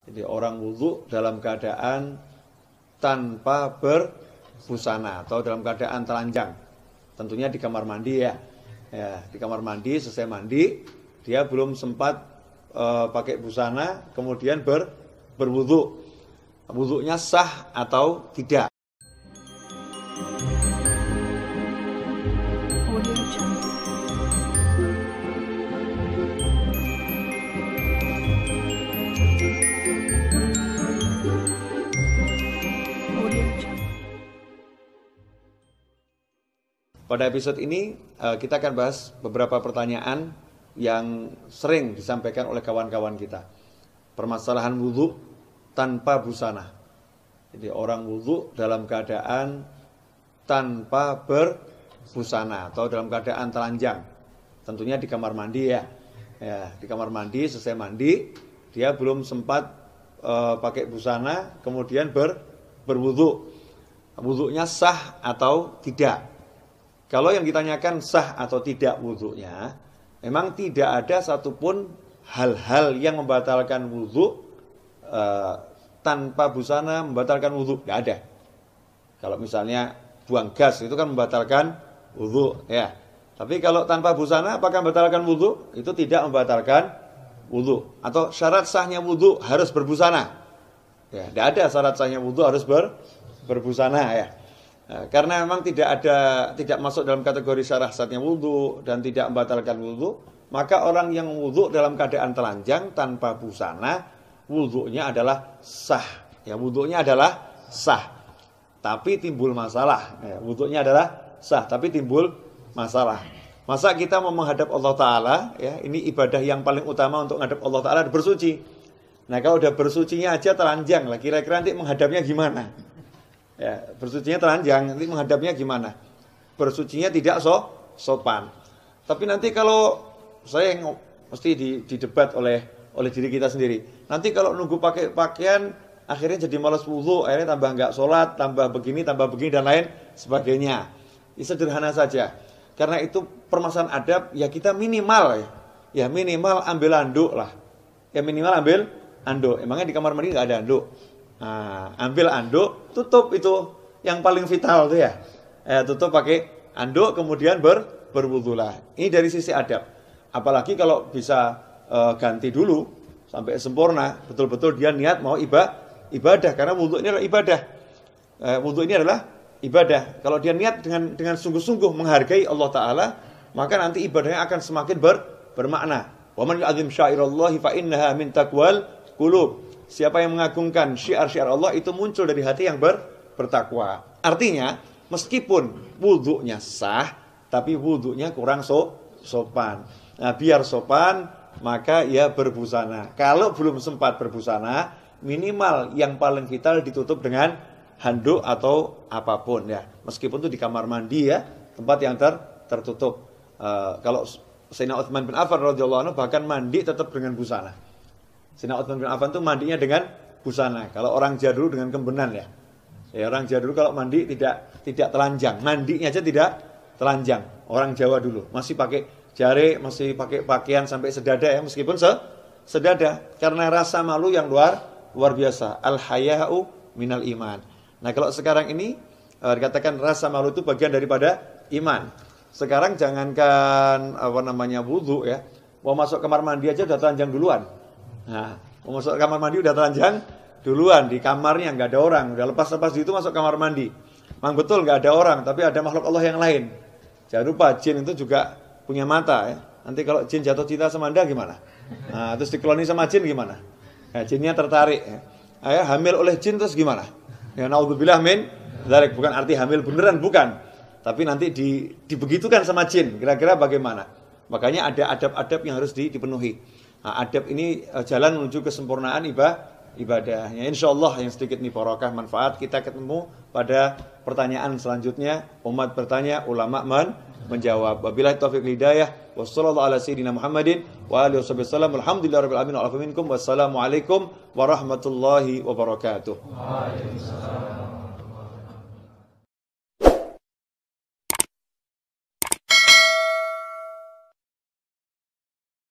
Jadi orang wudhu dalam keadaan tanpa berbusana atau dalam keadaan telanjang. Tentunya di kamar mandi ya. Ya, di kamar mandi, selesai mandi, dia belum sempat pakai busana, kemudian berwudhu. Wudhunya sah atau tidak. Pada episode ini kita akan bahas beberapa pertanyaan yang sering disampaikan oleh kawan-kawan kita. Permasalahan wudhu tanpa busana. Jadi orang wudhu dalam keadaan tanpa berbusana atau dalam keadaan telanjang. Tentunya di kamar mandi ya. Ya, di kamar mandi, selesai mandi, dia belum sempat pakai busana, kemudian berwudhu. Wudhunya sah atau tidak? Kalau yang ditanyakan sah atau tidak wudhunya, memang tidak ada satupun hal-hal yang membatalkan wudhu tanpa busana membatalkan wudhu, tidak ada. Kalau misalnya buang gas itu kan membatalkan wudhu, ya. Tapi kalau tanpa busana apakah membatalkan wudhu? Itu tidak membatalkan wudhu. Atau syarat sahnya wudhu harus berbusana? Ya, tidak ada syarat sahnya wudhu harus berbusana ya. Nah, karena memang tidak masuk dalam kategori syarat sahnya wudhu dan tidak membatalkan wudhu, maka orang yang wudhu dalam keadaan telanjang tanpa busana, wudhunya adalah sah. Ya, wudhunya adalah sah. Tapi timbul masalah. Ya, wudhunya adalah sah, tapi timbul masalah. Masa kita mau menghadap Allah Ta'ala, ya, ini ibadah yang paling utama untuk menghadap Allah Ta'ala, bersuci. Nah, kalau udah bersucinya aja telanjang lah, kira-kira nanti menghadapnya gimana? Ya, bersucinya telanjang, nanti menghadapnya gimana? Bersucinya tidak sopan. Tapi nanti kalau saya mesti didebat oleh diri kita sendiri. Nanti kalau nunggu pakai pakaian, akhirnya jadi malas wudhu, akhirnya tambah enggak sholat, tambah begini, dan lain sebagainya. Ini sederhana saja. Karena itu permasalahan adab, ya kita minimal ya minimal ambil anduk lah. Ya minimal ambil anduk. Emangnya di kamar mandi enggak ada anduk? Nah, ambil anduk, tutup itu yang paling vital tuh ya. Tutup pakai anduk, kemudian berwudhulah. Ini dari sisi adab. Apalagi kalau bisa ganti dulu sampai sempurna, betul-betul dia niat mau ibadah, karena wudhu ini adalah ibadah. Wudhu ini adalah ibadah. Kalau dia niat dengan sungguh-sungguh menghargai Allah Ta'ala, maka nanti ibadahnya akan semakin bermakna. Wa man yu'azzim syairallahi fa innaha min taqwal qulub. Siapa yang mengagungkan syiar-syiar Allah itu muncul dari hati yang bertakwa. Artinya, meskipun wudhunya sah, tapi wudhunya kurang sopan. Nah, biar sopan, maka ia berbusana. Kalau belum sempat berbusana, minimal yang paling vital ditutup dengan handuk atau apapun ya. Meskipun itu di kamar mandi ya, tempat yang tertutup. Kalau Sayyidina Utsman bin Affan radhiyallahu anhu bahkan mandi tetap dengan busana. Sayyidina Utsman bin Affan itu mandinya dengan busana. Kalau orang jadul dengan kembenan ya. Ya, orang jadul kalau mandi tidak telanjang, mandinya aja tidak telanjang. Orang Jawa dulu masih pakai jari, masih pakai pakaian sampai sedada ya, meskipun sedada, karena rasa malu yang luar biasa. Al-haya'u minal iman. Nah, kalau sekarang ini dikatakan rasa malu itu bagian daripada iman. Sekarang jangankan wudhu ya, mau masuk kamar mandi aja udah telanjang duluan. Nah, mau masuk kamar mandi udah telanjang duluan, di kamarnya nggak ada orang, udah lepas di itu masuk kamar mandi. Memang betul nggak ada orang, tapi ada makhluk Allah yang lain. Jangan lupa jin itu juga punya mata ya. Nanti kalau jin jatuh cinta sama Anda gimana? Nah, terus dikeloni sama jin gimana? Nah, jinnya tertarik ya. Hamil oleh jin terus gimana? Ya naudzubillah min dzalik, bukan arti hamil beneran, bukan. Tapi nanti dibegitukan sama jin, kira-kira bagaimana? Makanya ada adab-adab yang harus dipenuhi. Nah, adab ini jalan menuju kesempurnaan ibadahnya. Insyaallah yang sedikit ini barokah manfaat. Kita ketemu pada pertanyaan selanjutnya. Umat bertanya, ulama menjawab. Wabillahi taufiq hidayah. Wassallallahu ala sayyidina Muhammadin wa alihi wasallam. Alhamdulillahirabbil alamin. Wassalamualaikum warahmatullahi wabarakatuh. Waalaikumsalam.